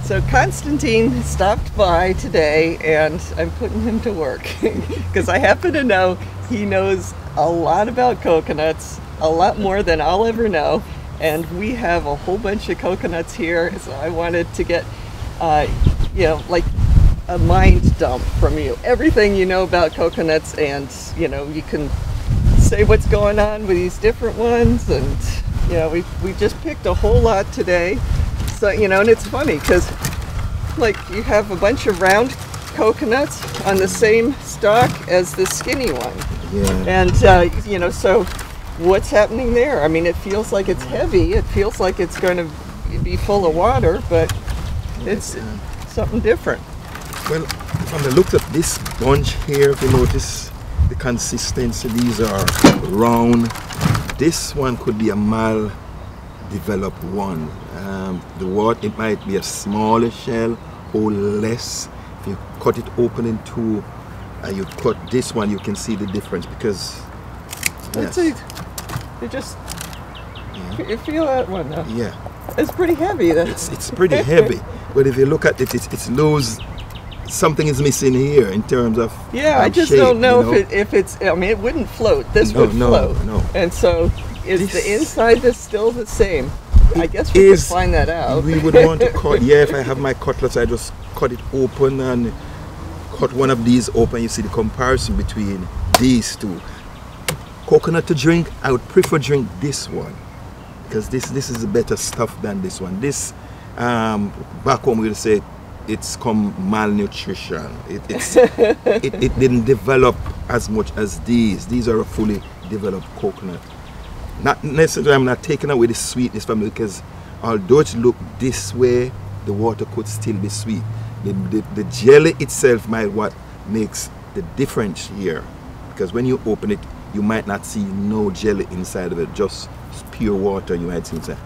So Constantine stopped by today, and I'm putting him to work because I happen to know he knows a lot about coconuts, a lot more than I'll ever know, and we have a whole bunch of coconuts here, so I wanted to get, like a mind dump from you. Everything you know about coconuts, and, you can say what's going on with these different ones, and, we just picked a whole lot today. So, and it's funny because, like, you have a bunch of round coconuts on the same stalk as the skinny one. Yeah. And, so what's happening there? I mean, it feels like it's heavy. It feels like it's going to be full of water, but it's something different. Well, from the looks of this bunch here, if you notice the consistency, these are round. This one could be a mal-developed one. It might be a smaller shell or less. If you cut it open in two and you cut this one, you can see the difference because You feel that one now? Yeah, it's pretty heavy. It's pretty heavy, but if you look at it, it's loose. Something is missing here in terms of I just shape, don't know if it's. I mean, it wouldn't float. This would float. No. And so, is the inside still the same? I guess we could find that out. We would want to cut. Yeah, if I have my cutlass, I just cut it open and cut one of these open. You see the comparison between these two. Coconut to drink, I would prefer drink this one because this is the better stuff than this one. This back home we'll say it's come malnutrition. It didn't develop as much as these. These are a fully developed coconut. Not necessarily, I'm not taking away the sweetness from it because although it look this way, the water could still be sweet. The jelly itself might what makes the difference here, because when you open it, you might not see no jelly inside of it, just pure water you might see inside.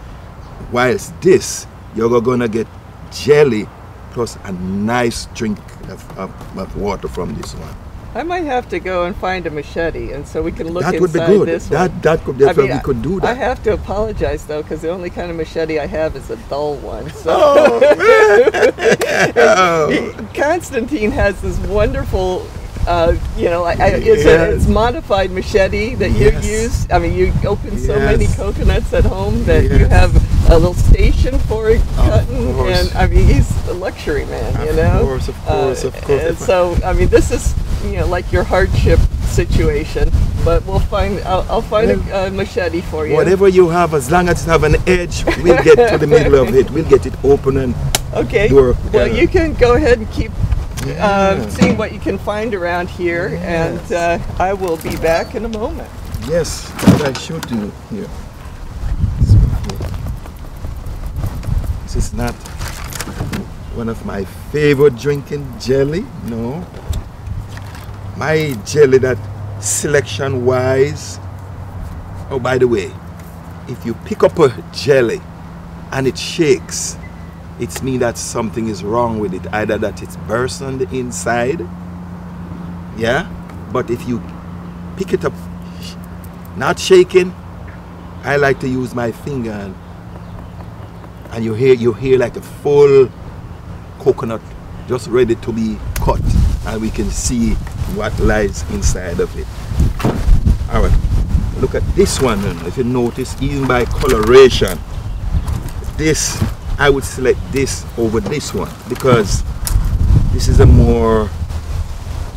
Whilst this, you're gonna get jelly plus a nice drink of water from this one. I might have to go and find a machete, and so we can look that would inside be good. This one. That could definitely we could do that. I have to apologize though, because the only kind of machete I have is a dull one. So. Constantine has this wonderful, it's modified machete that you use. I mean, you open so many coconuts at home that you have a little station for it cutting, and I mean, he's a luxury man, Of course. And so, I mean, this is like your hardship situation, but we'll find. I'll find a machete for you. Whatever you have, as long as it have an edge, we'll get to the middle of it. We'll get it open and work. Well, you can go ahead and keep seeing what you can find around here, and I will be back in a moment. Yes, I should do here. This is not one of my favorite drinking jelly, no. My jelly that selection wise, oh by the way, if you pick up a jelly and it shakes, it means that something is wrong with it, either that it's burst on the inside, but if you pick it up not shaking, I like to use my finger and you hear like a full coconut just ready to be cut, and we can see what lies inside of it. All right, look at this one. If you notice, even by coloration, this I would select this over this one because this is a more,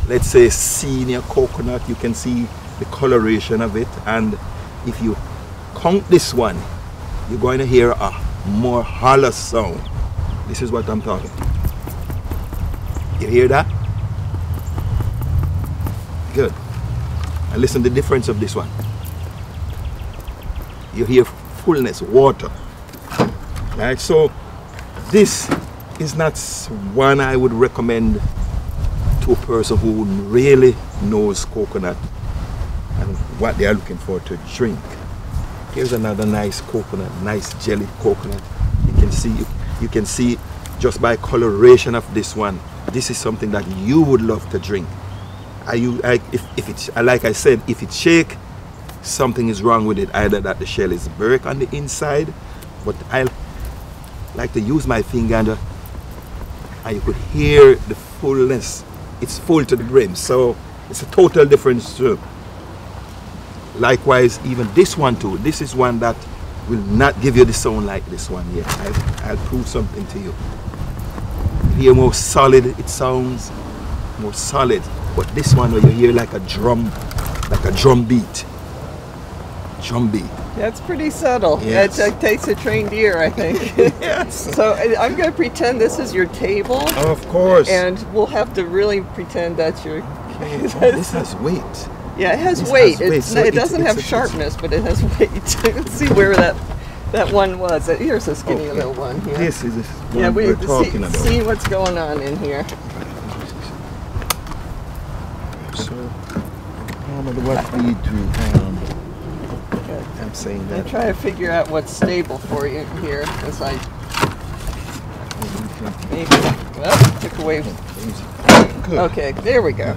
let's say, senior coconut. You can see the coloration of it, and if you count this one, you're going to hear a more hollow sound. This is what I'm talking. You hear that? Good. And listen to the difference of this one. You hear fullness, water. Right? So this is not one I would recommend to a person who really knows coconut and what they are looking for to drink. Here's another nice coconut, nice jelly coconut. You can see just by coloration of this one, this is something that you would love to drink. If it's like I said, if it shake, something is wrong with it. Either that the shell is burnt on the inside, but I like to use my finger and and you could hear the fullness. It's full to the brim, so it's a total difference too. Likewise, even this one too. This is one that will not give you the sound like this one here. I'll prove something to you. You hear more solid, it sounds more solid. But this one where you hear like a drum beat. Drum beat. That's pretty subtle. Yes. It takes a trained ear, I think. Yes. So I'm going to pretend this is your table. Of course. And we'll have to really pretend that's your... Okay. Oh, this has weight. Yeah, it has This weight. has weight, so It doesn't it's have a- sharpness, but it has weight. Let's see where that one was. Here's a skinny Okay. little one here. This is Yeah, what we're talking about. see what's going on in here. So, what we do, I'm saying I'm that. trying to figure out what's stable for you here, as I maybe took away. Good. Okay, there we go.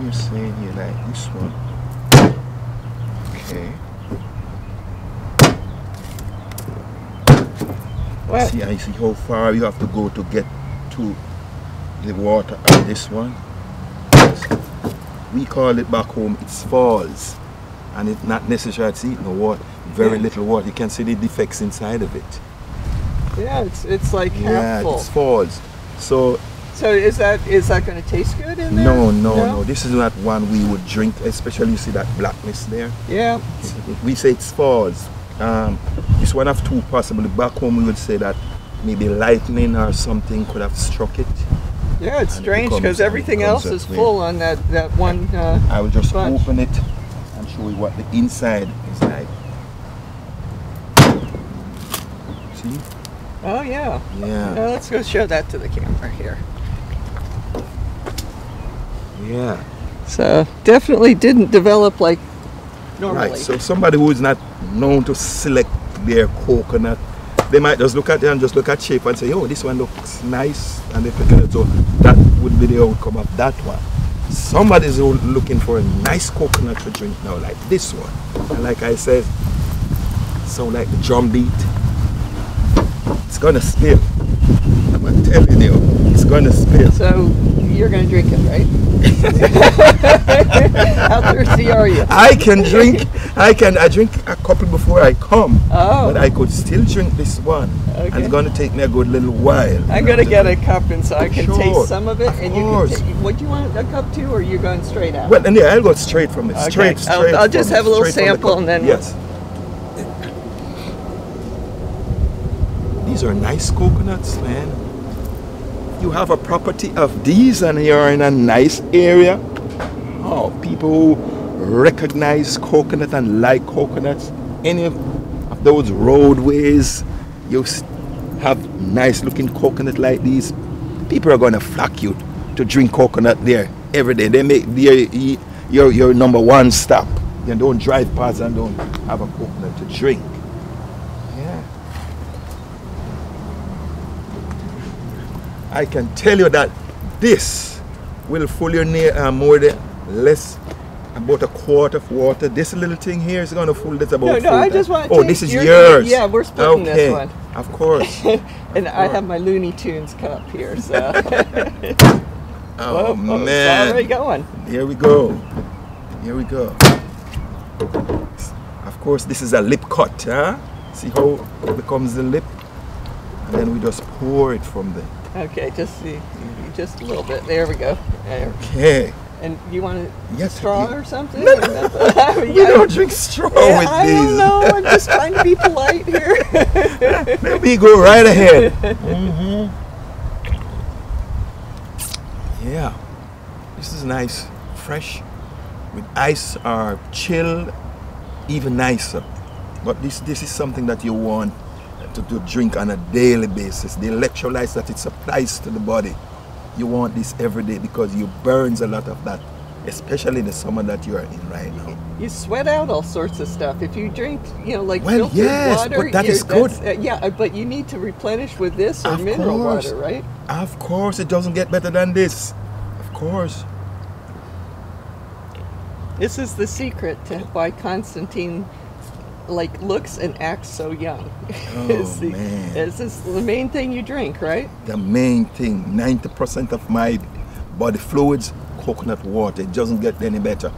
You're saying you like this one. Okay. Well, See, I see how far you have to go to get to the water of this one. We call it back home, it's falls. And it's not necessarily it's no water, very little water. You can see the defects inside of it. yeah, it's like half full. It's falls. So So is that going to taste good in there? no. This is not one we would drink, especially you see that blackness there. Yeah. We say it's falls. It's one of two possibly. Back home we would say that maybe lightning or something could have struck it. Yeah, it's And it strange becomes- because everything it becomes else is that way. full on that one. I will just bunch. open it and show you what the inside is like. See? Oh yeah. Yeah. Now let's go show that to the camera here. Yeah. So definitely didn't develop like normally. Right. So somebody who is not known to select their coconut, they might just look at it and just look at shape and say, oh, this one looks nice, and they pick it. So that would be the outcome of that one. Somebody's looking for a nice coconut to drink now, like this one. And like I said, sound like the drum beat. It's gonna spill. I'm telling you, it's gonna spill. So you're gonna drink it, right? How thirsty are you? I drink a couple before I come. Oh. But I could still drink this one. Okay. And it's gonna take me a good little while. I'm gonna get a cup and so I can Sure, taste some of it, of and you course. can. What do you want a cup to, or are you going straight out? Well, and yeah, I'll go straight from it. Okay. Straight. I'll just from have it, a little straight from the sample cup. and then. Yes. These are nice coconuts, man. You have a property of these and you're in a nice area. Oh, people who recognize coconut and like coconuts, any of those roadways, you have nice looking coconut like these, people are going to flock you to drink coconut there every day. They make your number one stop. You don't drive past and don't have a coconut to drink. Yeah. I can tell you that this will fill your more than less about a quart of water. This little thing here is going to fill this about. No, I just want to. Oh, taste this is your- yours. Yeah, we're splitting this one. Of course. And I have my Looney Tunes cup here, so. Oh, Whoa, man. it's already going. Here we go. Here we go. Of course, this is a lip cut, huh? See how it becomes the lip? And then we just pour it from there. Okay, just a little bit. There we go. There. Okay. And you want a Yes, straw yeah. or something? No, I mean, We don't drink straw yeah, with I these. don't know. I'm just trying to be polite here. Let me go right ahead. Mm-hmm. Yeah, this is nice, fresh, with ice or chilled, even nicer. But this is something that you want to drink on a daily basis. The electrolytes that it supplies to the body, you want this every day because you burns a lot of that, especially in the summer that you are in right now. You sweat out all sorts of stuff if you drink, like Well, filtered yes, water. but that is good. Yeah, but you need to replenish with this or Of mineral course. water, right? Of course, it doesn't get better than this. Of course. This is the secret to why Constantine like looks and acts so young. Oh, man. Is this the main thing you drink, right? The main thing, 90% of my body fluids, coconut water. It doesn't get any better.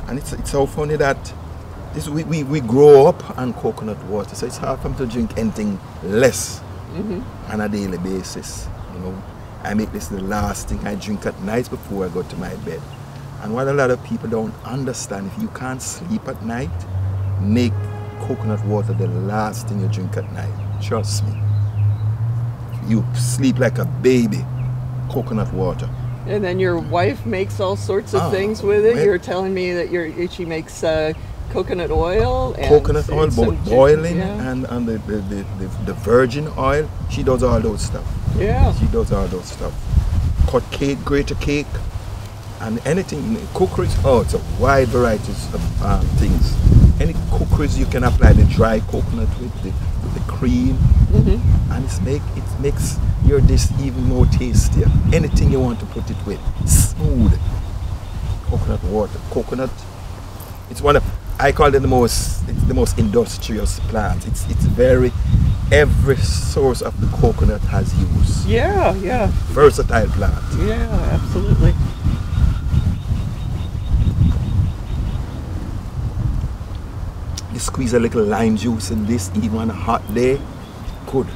And it's so funny that we grow up on coconut water, so it's hard for me to drink anything less on a daily basis. You know, I make this the last thing I drink at night before I go to my bed. And what a lot of people don't understand, if you can't sleep at night, make coconut water the last thing you drink at night. Trust me. You sleep like a baby. Coconut water. And then your wife makes all sorts of things with it. You're telling me that she makes coconut oil. And coconut oil, boiling, yeah. and the virgin oil. She does all those stuff. Yeah. She does all those stuff. Cut cake, grate a cake, and anything, cookeries. Oh, it's a wide variety of things. Any cookeries you can apply the dry coconut with the cream, and it makes your dish even more tastier. Anything you want to put it with, smooth. Coconut water, coconut. It's one of, I call it the most industrious plant. It's very, every source of the coconut has use. Yeah, yeah. Versatile plant. Yeah, absolutely. You squeeze a little lime juice in this, even on a hot day, good.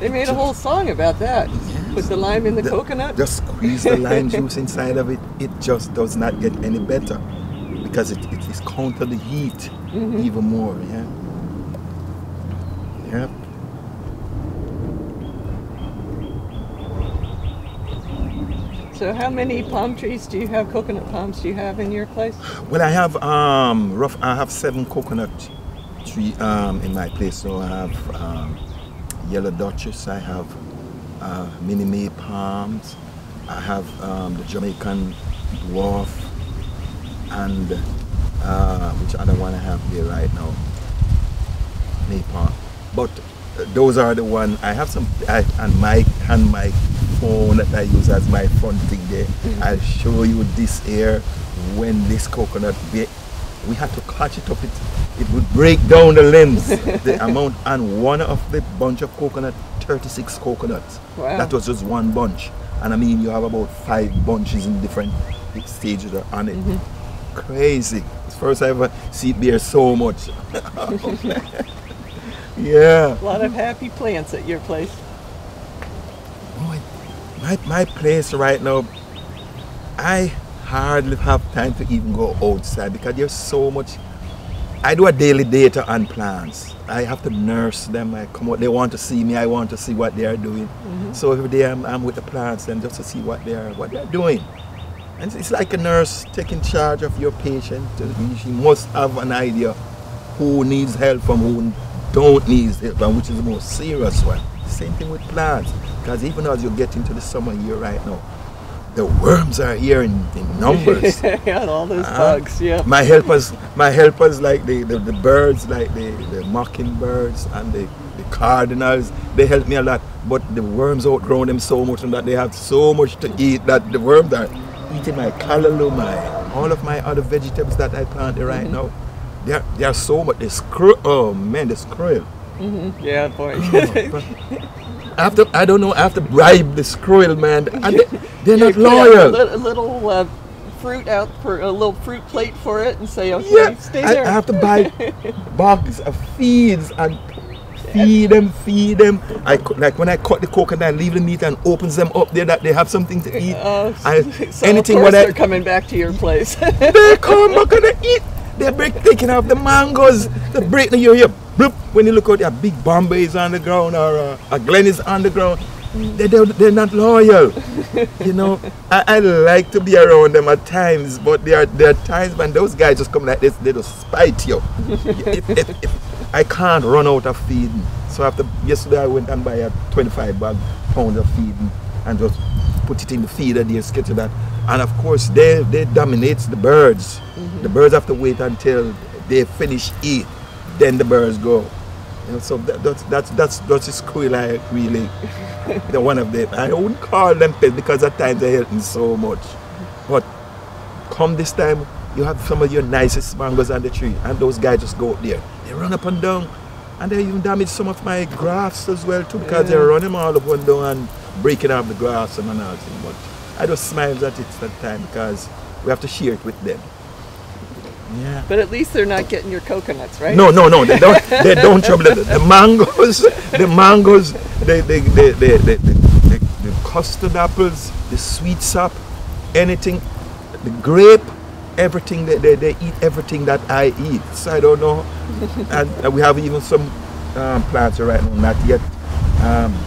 They made a whole song about that. Yes. Put the lime in the coconut. Just squeeze the lime juice inside of it. It just does not get any better because it is counter the heat even more. Yeah. Yep. So how many palm trees do you have, coconut palms do you have in your place? Well, I have I have 7 coconut tree in my place. So I have yellow Duchess, I have mini May palms, I have the Jamaican dwarf, and which other one I have here right now? May palm. But those are the one I have some. And my phone that I use as my front thing there. I'll show you this here when this coconut we had to catch it up. It would break down the limbs. The amount, and one of the bunch of coconut, 36 coconuts. Wow. That was just one bunch. And I mean, you have about 5 bunches in different stages on it. Crazy. It's first I ever see it bear so much. Yeah. A lot of happy plants at your place. Oh, my place right now, I hardly have time to even go outside because there's so much. I do a daily data on plants. I have to nurse them. I come out, they want to see me, I want to see what they are doing. So every day I'm with the plants and just to see what they're doing. And it's like a nurse taking charge of your patient. She must have an idea who needs help from who don't need help, and which is the most serious one. Same thing with plants, because even as you get into the summer here right now, the worms are here in numbers. Yeah, all those bugs. Yeah. My helpers like the birds, like the mockingbirds and the cardinals, they help me a lot. But the worms outgrow them so much, and that they have so much to eat that the worms are eating my callaloo, all of my other vegetables that I planted right now. They are so much. The squirrel, oh man, the squirrel. Yeah, boy. I don't know, I have to bribe the squirrel, man. And they're not loyal. A little fruit out for a little fruit plate for it and say, okay, stay there. I have to buy bags of feeds and feed them. Like when I cut the coconut, I leave the meat and opens them up there that they have something to eat. So anything of course they're coming back to your place. They come back and they eat. They're taking off the mangoes. They break the here. Bloop. When you look out, there big Bombay is on the ground or a Glen is on the ground. They're not loyal. You know, I like to be around them at times, but there are times when those guys just come like this, they just spite you. I can't run out of feeding. So yesterday I went and buy a 25 pounds of feeding and just put it in the feeder there, schedule that. And of course they dominate the birds. The birds have to wait until they finish eat, then the birds go. You know, so that's the squirrel I really, the one of them. I wouldn't call them pets because at times they help me so much. But come this time, you have some of your nicest mangoes on the tree, and those guys just go up there They run up and down. And they even damage some of my grass as well too, because they're running all up and down and breaking up the grass and all thing. But I just smile at it that time because we have to share it with them. Yeah. But at least they're not getting your coconuts, right? No, they don't. They don't trouble it. The mangoes, the custard apples, the sweet sap, anything, the grape, everything they eat everything that I eat. So I don't know. And we have even some plants right now not yet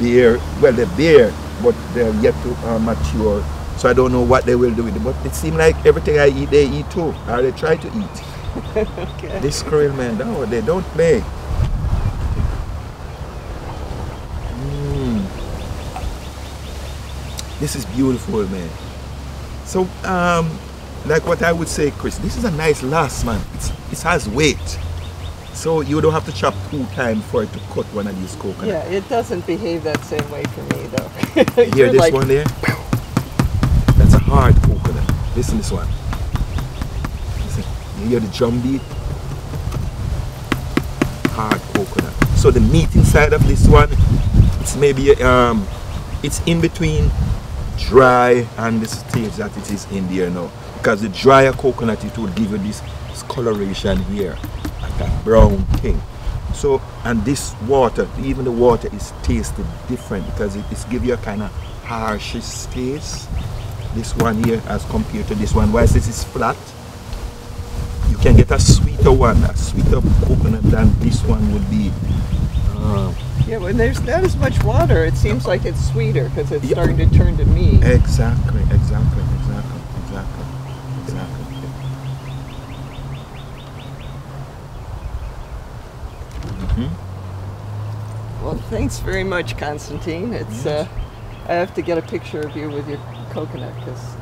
bear. Well, they bear, but they're yet to mature. So I don't know what they will do with it. But it seems like everything I eat, they eat too, or they try to eat. Okay. This squirrel, man, no, they don't play. This is beautiful, man. So, like what I would say, Chris, this is a nice lass, man. It has weight. So you don't have to chop 2 times for it to cut one of these coconuts. Yeah, it doesn't behave that same way for me, though. Hear this one there? That's a hard coconut. Listen to this one. Listen, you hear the drum beat? Hard coconut. So the meat inside of this one, it's maybe, it's in between dry and the stage that it is in there now. Because the drier coconut, it will give you this coloration here, like that brown thing. So, and this water, even the water is tasted different because it's give you a kind of harshish taste. This one here as compared to this one. Whilst this is flat, you can get a sweeter one, a sweeter coconut than this one would be. Yeah, when there's not as much water, it seems like it's sweeter because it's starting to turn to meat. Exactly. Well, thanks very much, Constantine. It's I have to get a picture of you with your coconut because